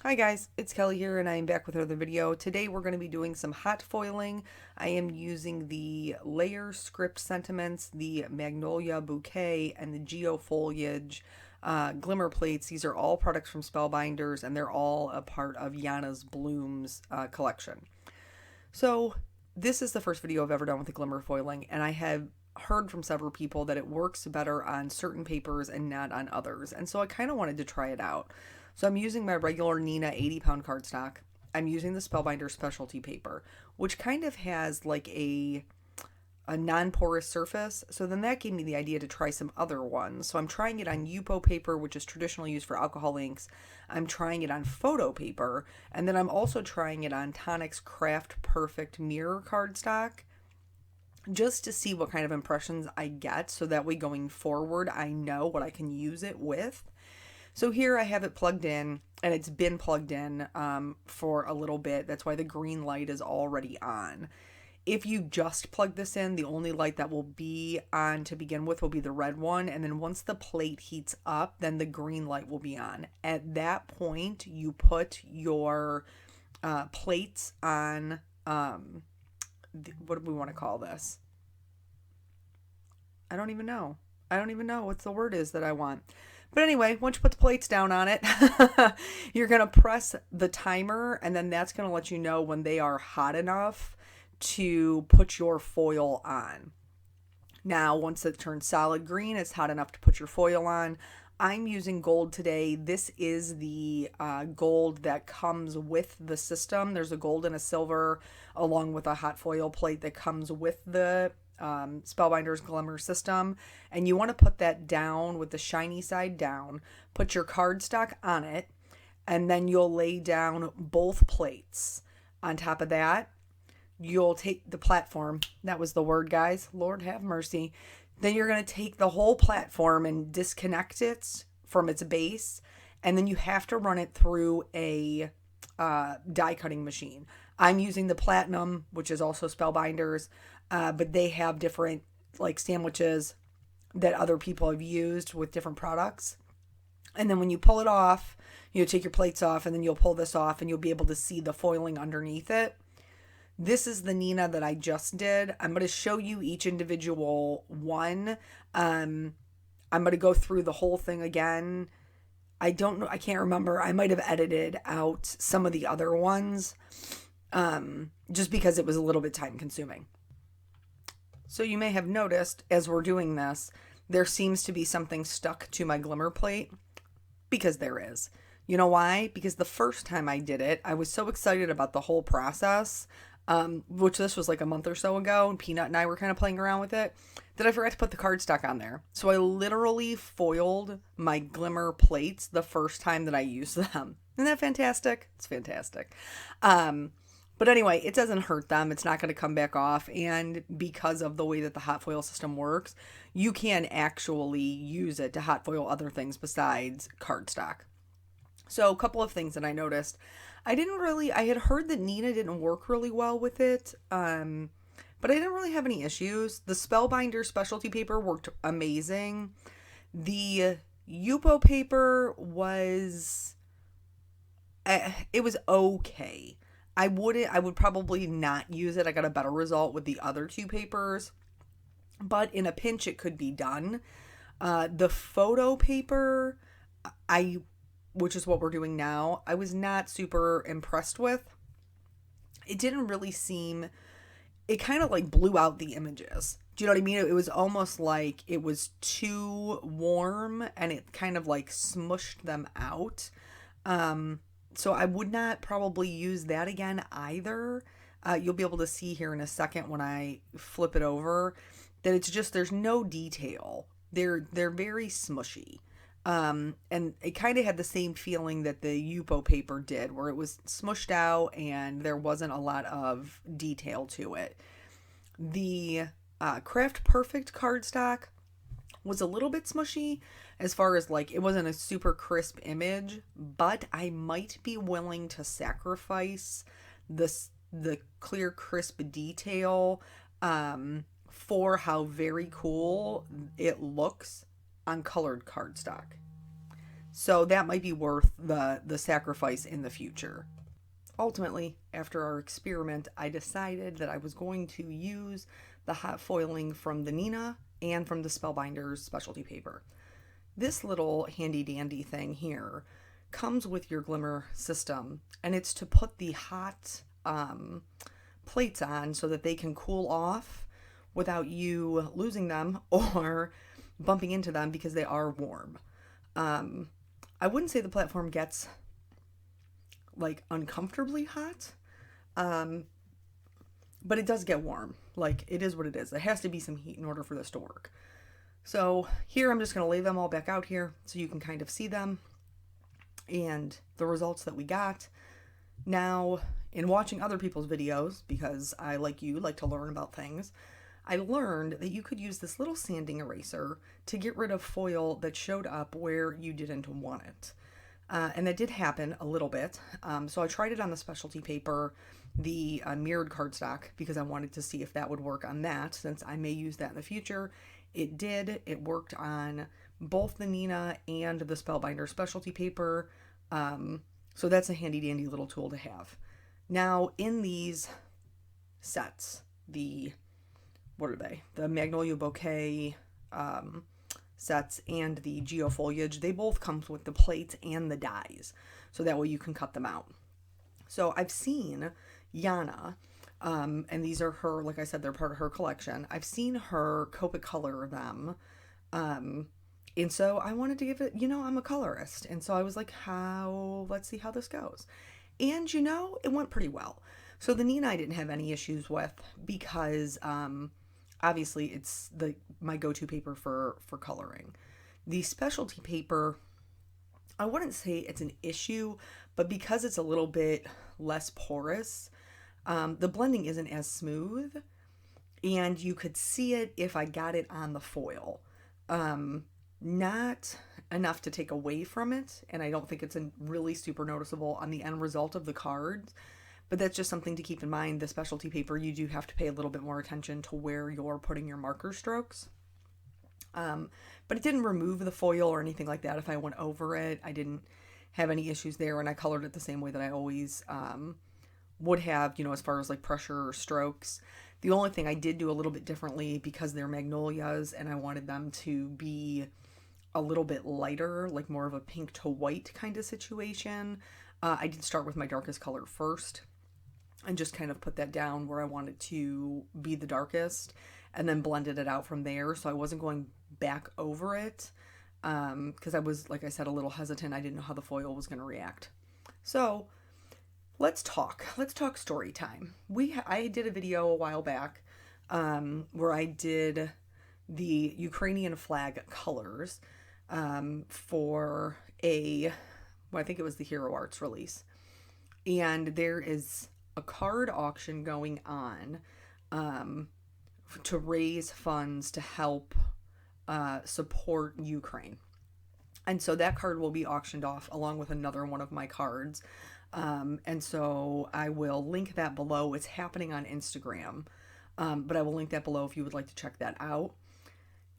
Hi guys, it's Kelly here and I am back with another video. Today we're going to be doing some hot foiling. I am using the Layer Script Sentiments, the Magnolia Bouquet, and the Geofoliage Glimmer plates. These are all products from Spellbinders and they're all a part of Yana's Blooms collection. So this is the first video I've ever done with the Glimmer foiling, and I have heard from several people that it works better on certain papers and not on others, and so I kind of wanted to try it out. So I'm using my regular Nina 80-pound cardstock. I'm using the Spellbinder specialty paper, which kind of has like a non-porous surface. So then that gave me the idea to try some other ones. So I'm trying it on Yupo paper, which is traditionally used for alcohol inks. I'm trying it on photo paper, and then I'm also trying it on Tonic's Craft Perfect mirror cardstock, just to see what kind of impressions I get, so that way going forward I know what I can use it with. So here I have it plugged in, and it's been plugged in for a little bit. That's why the green light is already on. If you just plug this in, the only light that will be on to begin with will be the red one, and then once the plate heats up, then the green light will be on. At that point, you put your plates on, what do we want to call this? I don't even know. I don't even know what the word is that I want. But anyway, once you put the plates down on it, you're going to press the timer, and then that's going to let you know when they are hot enough to put your foil on. Now, once it turns solid green, it's hot enough to put your foil on. I'm using gold today. This is the gold that comes with the system. There's a gold and a silver along with a hot foil plate that comes with the Spellbinders Glimmer system, and you want to put that down with the shiny side down, put your cardstock on it, and then you'll lay down both plates. On top of that, you'll take the platform, that was the word, guys, Lord have mercy, then you're going to take the whole platform and disconnect it from its base, and then you have to run it through a die cutting machine. I'm using the Platinum, which is also Spellbinders, but they have different like sandwiches that other people have used with different products. And then when you pull it off, you take your plates off, and then you'll pull this off, and you'll be able to see the foiling underneath it. This is the Nina that I just did. I'm going to show you each individual one. I'm going to go through the whole thing again. I don't know. I can't remember. I might have edited out some of the other ones just because it was a little bit time consuming. So you may have noticed as we're doing this, there seems to be something stuck to my Glimmer plate, because there is. You know why? Because the first time I did it, I was so excited about the whole process, which this was like a month or so ago, and Peanut and I were kind of playing around with it, that I forgot to put the cardstock on there. So I literally foiled my Glimmer plates the first time that I used them. Isn't that fantastic? It's fantastic. But anyway, it doesn't hurt them. It's not going to come back off. And because of the way that the hot foil system works, you can actually use it to hot foil other things besides cardstock. So a couple of things that I noticed. I had heard that Nina didn't work really well with it. But I didn't really have any issues. The Spellbinder specialty paper worked amazing. The Yupo paper was, it was okay. I would probably not use it. I got a better result with the other two papers, but in a pinch it could be done. The photo paper, which is what we're doing now, I was not super impressed with. It didn't really seem, it kind of like blew out the images. Do you know what I mean? It was almost like it was too warm and it kind of like smushed them out. So I would not probably use that again either. You'll be able to see here in a second when I flip it over that it's just, there's no detail. They're very smushy. And it kind of had the same feeling that the Yupo paper did, where it was smushed out and there wasn't a lot of detail to it. The Craft Perfect cardstock was a little bit smushy as far as like, it wasn't a super crisp image, but I might be willing to sacrifice the clear crisp detail for how very cool it looks on colored cardstock. So that might be worth the sacrifice in the future. Ultimately, after our experiment, I decided that I was going to use the hot foiling from the Nina and from the Spellbinders specialty paper. This little handy dandy thing here comes with your Glimmer system, and it's to put the hot plates on so that they can cool off without you losing them or bumping into them because they are warm. I wouldn't say the platform gets like uncomfortably hot, but it does get warm. Like, it is what it is. There has to be some heat in order for this to work. So here I'm just going to lay them all back out here so you can kind of see them and the results that we got. Now, in watching other people's videos, because I, like you, like to learn about things, I learned that you could use this little sanding eraser to get rid of foil that showed up where you didn't want it. And that did happen a little bit. So I tried it on the specialty paper, the mirrored cardstock, because I wanted to see if that would work on that, since I may use that in the future. It did. It worked on both the Nina and the Spellbinder specialty paper. So that's a handy dandy little tool to have. Now, in these sets, what are they? The Magnolia Bouquet sets and the Geofoliage, they both come with the plates and the dies, so that way you can cut them out. So I've seen Yana, and these are her, like I said, they're part of her collection. I've seen her copic color them, and so I wanted to give it, I'm a colorist, and so I was like, let's see how this goes. And it went pretty well. So the Nina I didn't have any issues with because obviously it's my go-to paper for coloring. The specialty paper, I wouldn't say it's an issue, but because it's a little bit less porous, the blending isn't as smooth, and you could see it if I got it on the foil. Not enough to take away from it, and I don't think it's really super noticeable on the end result of the cards. But that's just something to keep in mind. The specialty paper, you do have to pay a little bit more attention to where you're putting your marker strokes. But it didn't remove the foil or anything like that. If I went over it, I didn't have any issues there, and I colored it the same way that I always would have, as far as like pressure or strokes. The only thing I did do a little bit differently, because they're magnolias and I wanted them to be a little bit lighter, like more of a pink to white kind of situation, I did start with my darkest color first and just kind of put that down where I wanted to be the darkest, and then blended it out from there. So I wasn't going back over it because I was, like I said, a little hesitant. I didn't know how the foil was going to react. So let's talk story time. I did a video a while back where I did the Ukrainian flag colors for I think it was the Hero Arts release. And there is a card auction going on to raise funds to help support Ukraine. And so that card will be auctioned off along with another one of my cards. And so I will link that below. It's happening on Instagram, but I will link that below if you would like to check that out.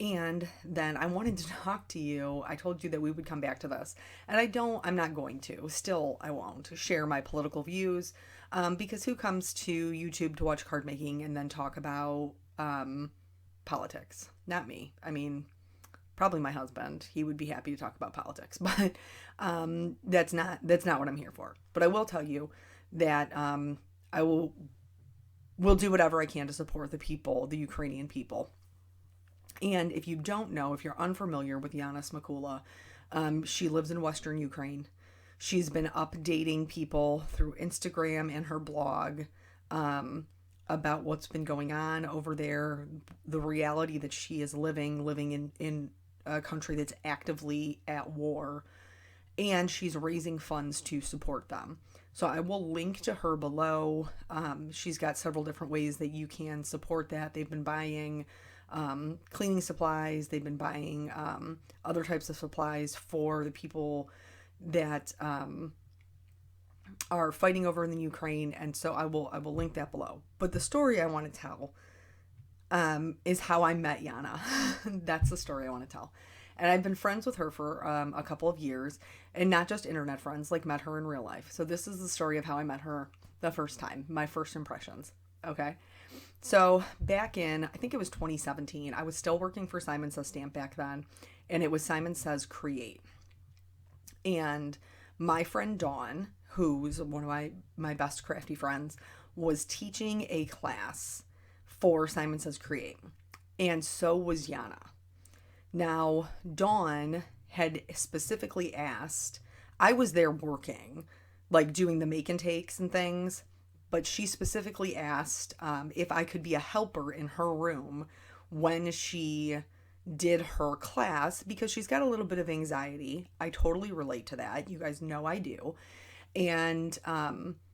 And then I wanted to talk to you. I told you that we would come back to this, and I'm not going to. Still, I won't share my political views, because who comes to YouTube to watch card making and then talk about politics? Not me. I mean, probably my husband. He would be happy to talk about politics, but that's not what I'm here for. But I will tell you that I will do whatever I can to support the people, the Ukrainian people. And if you don't know, if you're unfamiliar with Yana Smakula, she lives in Western Ukraine. She's been updating people through Instagram and her blog about what's been going on over there, the reality that she is living in a country that's actively at war, and she's raising funds to support them. So I will link to her below. She's got several different ways that you can support that. They've been buying cleaning supplies. They've been buying other types of supplies for the people that are fighting over in the Ukraine, and so I will link that below. But the story I want to tell is how I met Yana. That's the story I want to tell. And I've been friends with her for a couple of years, and not just internet friends, like met her in real life. So this is the story of how I met her the first time, my first impressions. Okay. So back in, I think it was 2017, I was still working for Simon Says Stamp back then, and it was Simon Says Create. And my friend Dawn, who's one of my best crafty friends, was teaching a class for Simon Says Create. And so was Yana. Now, Dawn had specifically asked, I was there working, like doing the make and takes and things, but she specifically asked if I could be a helper in her room when she did her class because she's got a little bit of anxiety. I totally relate to that. You guys know I do. And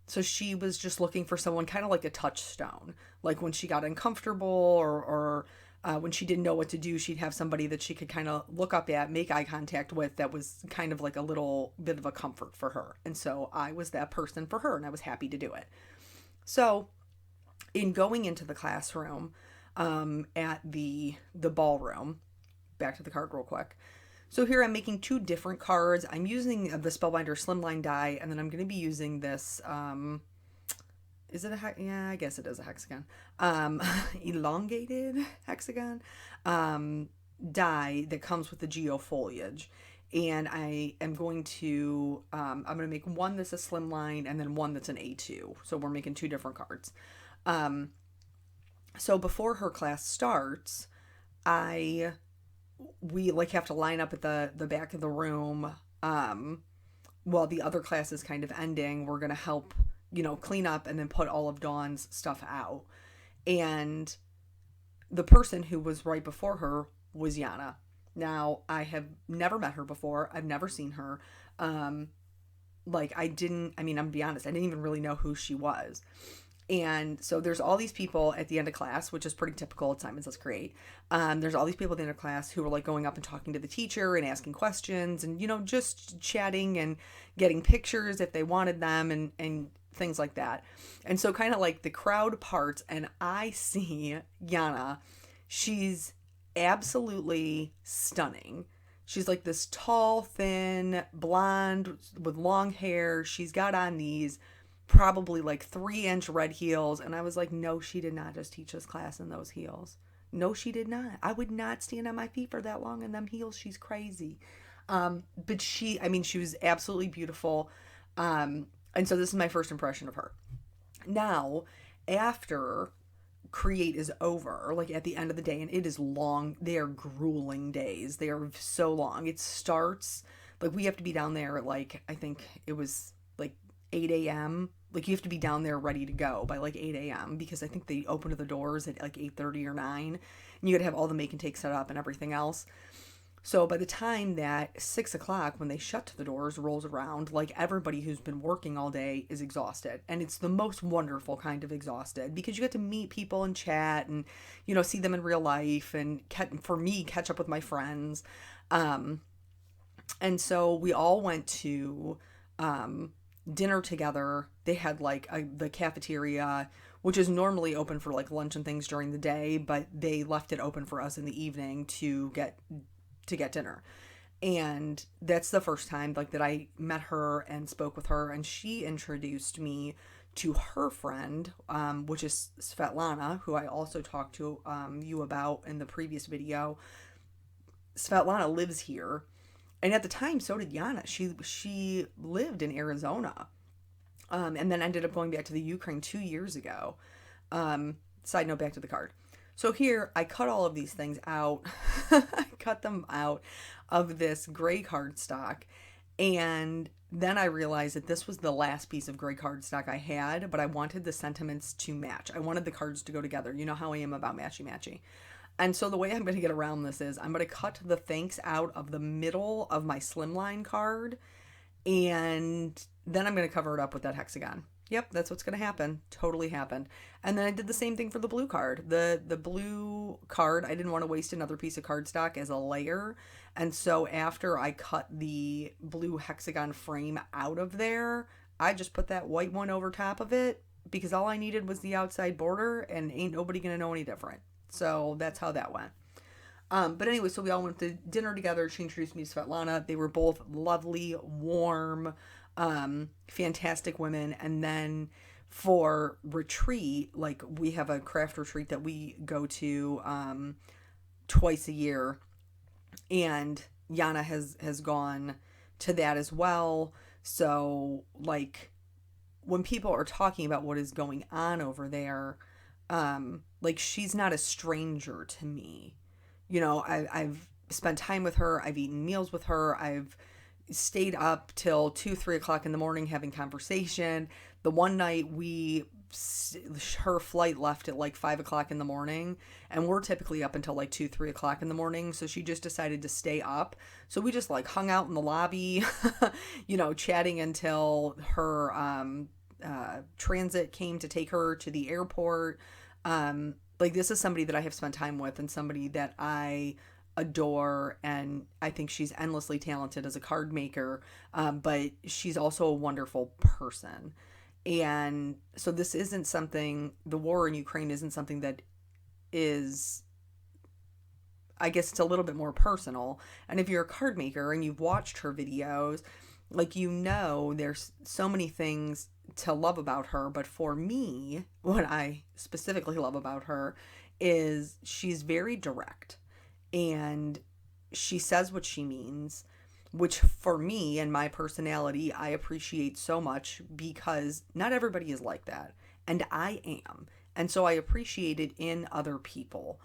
so she was just looking for someone kind of like a touchstone. Like when she got uncomfortable or when she didn't know what to do, she'd have somebody that she could kind of look up at, make eye contact with, that was kind of like a little bit of a comfort for her. And so I was that person for her, and I was happy to do it. So in going into the classroom, at the ballroom, back to the card real quick. So here I'm making two different cards. I'm using the Spellbinder Slimline die, and then I'm going to be using this, is it a, yeah, I guess it is a hexagon, elongated hexagon, die that comes with the geofoliage. And I am going to, I'm going to make one that's a slimline and then one that's an A2. So we're making two different cards. So before her class starts, we like have to line up at the back of the room, while the other class is kind of ending. We're going to help, clean up and then put all of Dawn's stuff out. And the person who was right before her was Yana. Now, I have never met her before. I've never seen her. I'm going to be honest, I didn't even really know who she was. And so there's all these people at the end of class, which is pretty typical at Simon Says Create. There's all these people at the end of class who were like going up and talking to the teacher and asking questions and, just chatting and getting pictures if they wanted them and things like that. And so kind of like the crowd parts, and I see Yana. She's absolutely stunning. She's like this tall, thin, blonde with long hair. She's got on these probably like 3-inch red heels. And I was like, no, she did not just teach this class in those heels. No, she did not. I would not stand on my feet for that long in them heels. She's crazy. But she was absolutely beautiful. And so this is my first impression of her. Now, after Create is over, like at the end of the day, and it is long, they are grueling days. They are so long. It starts, like we have to be down there, like I think it was like 8 a.m. Like you have to be down there ready to go by like 8 a.m. because I think they open to the doors at like 8:30 or 9, and you gotta have all the make and take set up and everything else. So by the time that 6 o'clock, when they shut the doors, rolls around, like everybody who's been working all day is exhausted. And it's the most wonderful kind of exhausted because you get to meet people and chat and, see them in real life and for me, catch up with my friends. And so we all went to dinner together. They had like the cafeteria, which is normally open for like lunch and things during the day, but they left it open for us in the evening to get dinner. And that's the first time like that I met her and spoke with her, and she introduced me to her friend, which is Svetlana, who I also talked to you about in the previous video. Svetlana lives here, and at the time so did Yana. She lived in Arizona, and then ended up going back to the Ukraine 2 years ago. Side note, back to the card. So here, I cut all of these things out. I cut them out of this gray cardstock. And then I realized that this was the last piece of gray cardstock I had, but I wanted the sentiments to match. I wanted the cards to go together. You know how I am about matchy-matchy. And so the way I'm going to get around this is I'm going to cut the thanks out of the middle of my slimline card. And then I'm going to cover it up with that hexagon. Yep, that's what's going to happen. Totally happened. And then I did the same thing for the blue card. The blue card, I didn't want to waste another piece of cardstock as a layer. And so after I cut the blue hexagon frame out of there, I just put that white one over top of it because all I needed was the outside border, and ain't nobody going to know any different. So that's how that went. But anyway, so we all went to dinner together. She introduced me to Svetlana. They were both lovely, warm, fantastic women. And then for retreat, like we have a craft retreat that we go to twice a year, and Yana has gone to that as well. So like when people are talking about what is going on over there, like she's not a stranger to me. I've spent time with her. I've eaten meals with her. I've stayed up till 2, 3 o'clock in the morning having conversation. The one night her flight left at like 5 o'clock in the morning, and we're typically up until like 2, 3 o'clock in the morning. So she just decided to stay up. So we just like hung out in the lobby, chatting until her transit came to take her to the airport. Like this is somebody that I have spent time with and somebody that I adore, and I think she's endlessly talented as a card maker, but she's also a wonderful person. And so this isn't something, the war in Ukraine isn't something that is, I guess it's a little bit more personal. And if you're a card maker and you've watched her videos, like there's so many things to love about her, but for me, what I specifically love about her is she's very direct, and she says what she means, which for me and my personality I appreciate so much, because not everybody is like that, and I am. And so I appreciate it in other people.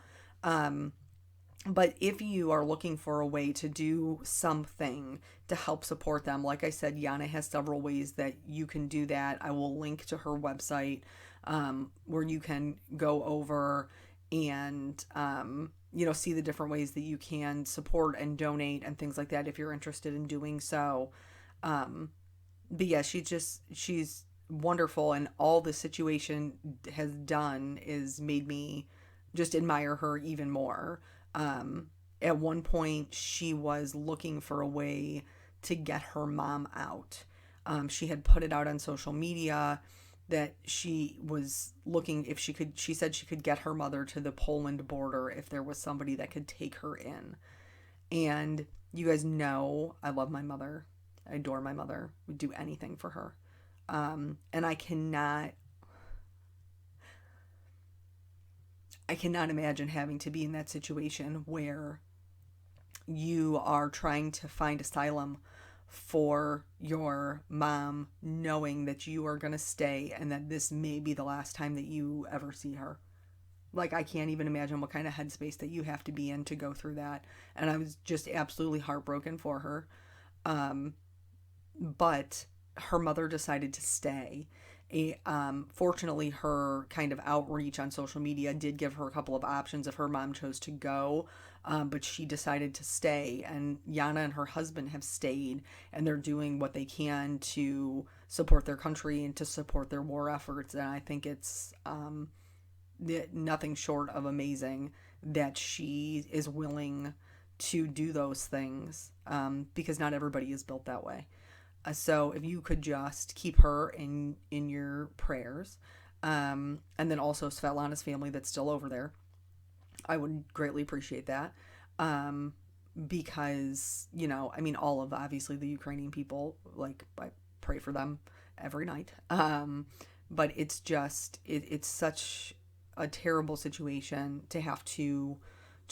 But if you are looking for a way to do something to help support them, like I said, Yana has several ways that you can do that. I will link to her website, where you can go over and, see the different ways that you can support and donate and things like that if you're interested in doing so. But yeah, she's wonderful, and all the situation has done is made me just admire her even more. At one point, she was looking for a way to get her mom out. She had put it out on social media that she was looking if she said she could get her mother to the Poland border if there was somebody that could take her in. And you guys know I love my mother. I adore my mother. Would do anything for her. And I cannot imagine having to be in that situation where you are trying to find asylum for your mom, knowing that you are going to stay and that this may be the last time that you ever see her. Like, I can't even imagine what kind of headspace that you have to be in to go through that. And I was just absolutely heartbroken for her. But her mother decided to stay. Fortunately, her kind of outreach on social media did give her a couple of options if her mom chose to go, but she decided to stay, and Yana and her husband have stayed, and they're doing what they can to support their country and to support their war efforts. And I think it's nothing short of amazing that she is willing to do those things, because not everybody is built that way. So if you could just keep her in your prayers, and then also Svetlana's family that's still over there, I would greatly appreciate that. Because, all of obviously the Ukrainian people, like, I pray for them every night. But it's just, it's such a terrible situation to have to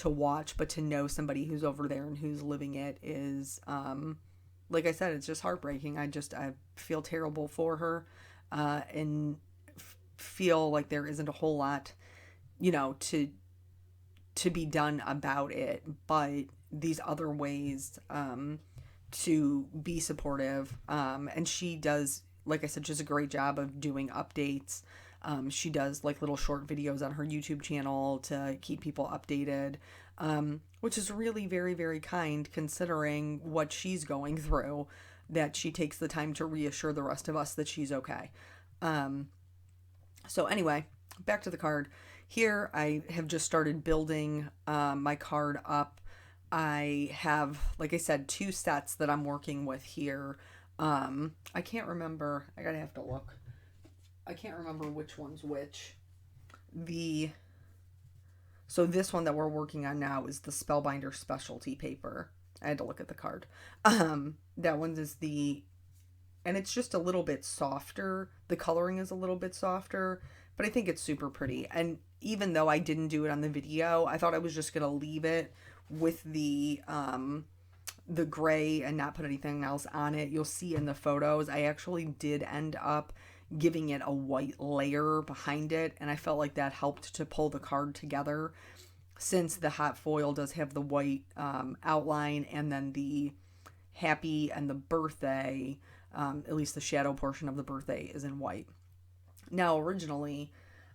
watch, but to know somebody who's over there and who's living it is, like I said, it's just heartbreaking. I feel terrible for her, and feel like there isn't a whole lot, to be done about it, but these other ways, to be supportive. And she does, like I said, just a great job of doing updates. She does like little short videos on her YouTube channel to keep people updated, which is really very, very kind considering what she's going through, that she takes the time to reassure the rest of us that she's okay. So anyway, back to the card. Here I have just started building my card up. I have, like I said, 2 sets that I'm working with here. I can't remember. I gotta have to look. I can't remember which one's which. So this one that we're working on now is the Spellbinder specialty paper. I had to look at the card. That one is and it's just a little bit softer. The coloring is a little bit softer, but I think it's super pretty. And even though I didn't do it on the video, I thought I was just gonna leave it with the gray and not put anything else on it. You'll see in the photos, I actually did end up giving it a white layer behind it, and I felt like that helped to pull the card together, since the hot foil does have the white outline, and then the happy and the birthday, at least the shadow portion of the birthday, is in white. Now, originally,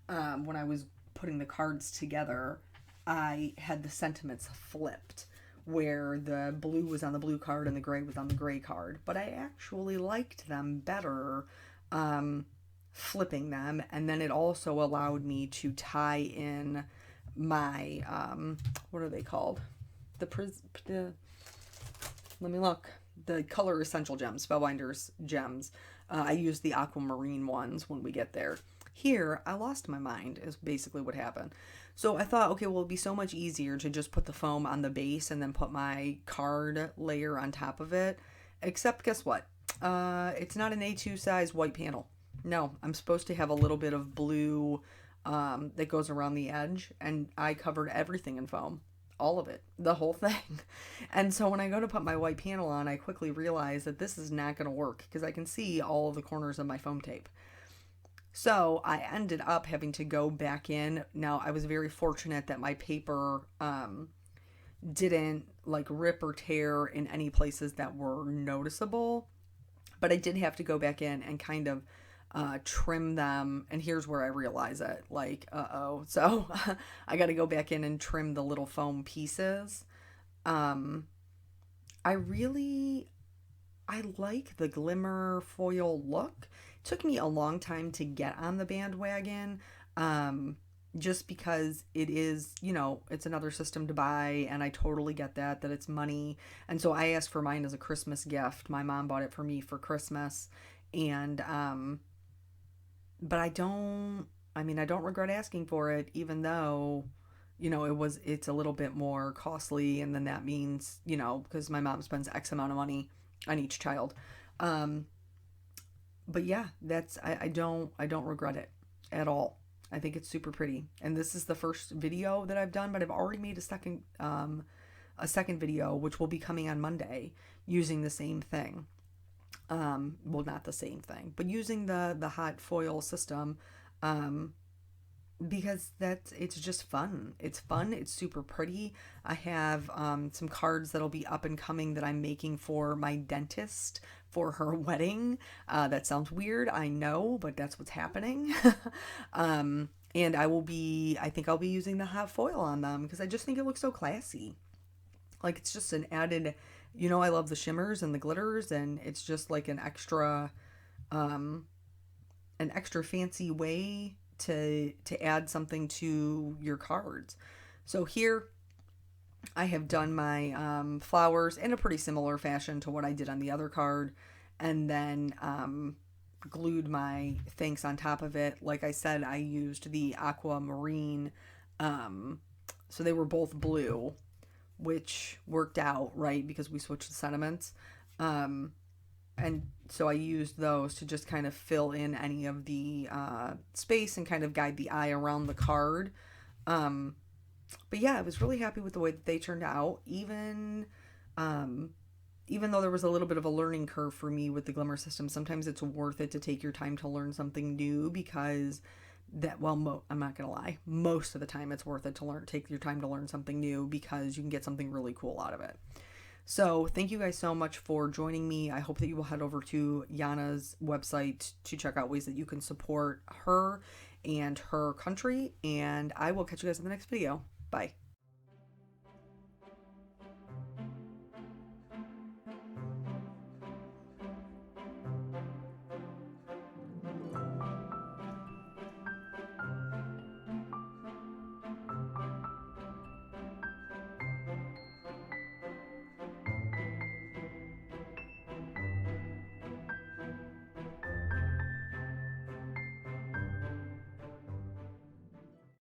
when I was putting the cards together, I had the sentiments flipped, where the blue was on the blue card and the gray was on the gray card. But I actually liked them better flipping them, and then it also allowed me to tie in my what are they called? Let me look. The Color Essential Gems, Spellbinders gems. I use the aquamarine ones when we get there. Here, I lost my mind, is basically what happened. So I thought, okay, well, it'd be so much easier to just put the foam on the base and then put my card layer on top of it. Except, guess what? It's not an A2 size white panel. No, I'm supposed to have a little bit of blue that goes around the edge, and I covered everything in foam. All of it, the whole thing. And so when I go to put my white panel on, I quickly realize that this is not going to work because I can see all of the corners of my foam tape. So I ended up having to go back in. Now, I was very fortunate that my paper didn't like rip or tear in any places that were noticeable, but I did have to go back in and kind of trim them. And here's where I realize it, like, so I got to go back in and trim the little foam pieces. I like the Glimmer foil look. It took me a long time to get on the bandwagon, just because it is, it's another system to buy, and I totally get that it's money. And so I asked for mine as a Christmas gift. My mom bought it for me for Christmas, and but I don't regret asking for it, even though, it's a little bit more costly, and then that means, because my mom spends X amount of money on each child. But yeah, I don't regret it at all. I think it's super pretty. And this is the first video that I've done, but I've already made a second video, which will be coming on Monday, using the same thing. Well, not the same thing, but using the hot foil system, because it's just fun. It's fun. It's super pretty. I have some cards that'll be up and coming that I'm making for my dentist for her wedding. That sounds weird, I know, but that's what's happening. And I think I'll be using the hot foil on them because I just think it looks so classy. Like, it's just an added, I love the shimmers and the glitters, and it's just like an extra fancy way to add something to your cards. So here I have done my flowers in a pretty similar fashion to what I did on the other card, and then glued my thanks on top of it. Like I said, I used the aquamarine, so they were both blue, which worked out, right, because we switched the sentiments. And so I used those to just kind of fill in any of the space and kind of guide the eye around the card. But yeah, I was really happy with the way that they turned out, even though there was a little bit of a learning curve for me with the Glimmer system. Sometimes it's worth it to take your time to learn something new, because I'm not gonna lie, most of the time it's worth it to take your time to learn something new, because you can get something really cool out of it. So thank you guys so much for joining me. I hope that you will head over to Yana's website to check out ways that you can support her and her country, and I will catch you guys in the next video. Bye.